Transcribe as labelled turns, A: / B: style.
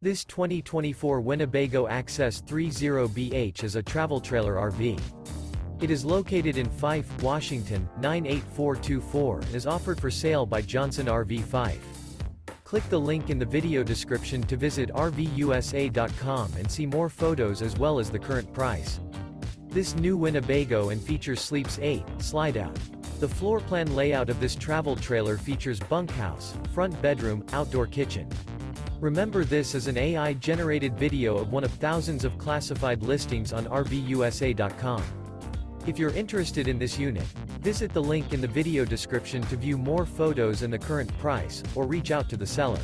A: This 2024 Winnebago Access 30BH is a travel trailer RV. It is located in Fife, Washington, 98424 and is offered for sale by Johnson RV Fife. Click the link in the video description to visit RVUSA.com and see more photos as well as the current price. This new Winnebago and features Sleeps 8, Slideout. The floor plan layout of this travel trailer features bunkhouse, front bedroom, outdoor kitchen. Remember, this is an AI-generated video of one of thousands of classified listings on RVUSA.com. If you're interested in this unit, visit the link in the video description to view more photos and the current price, or reach out to the seller.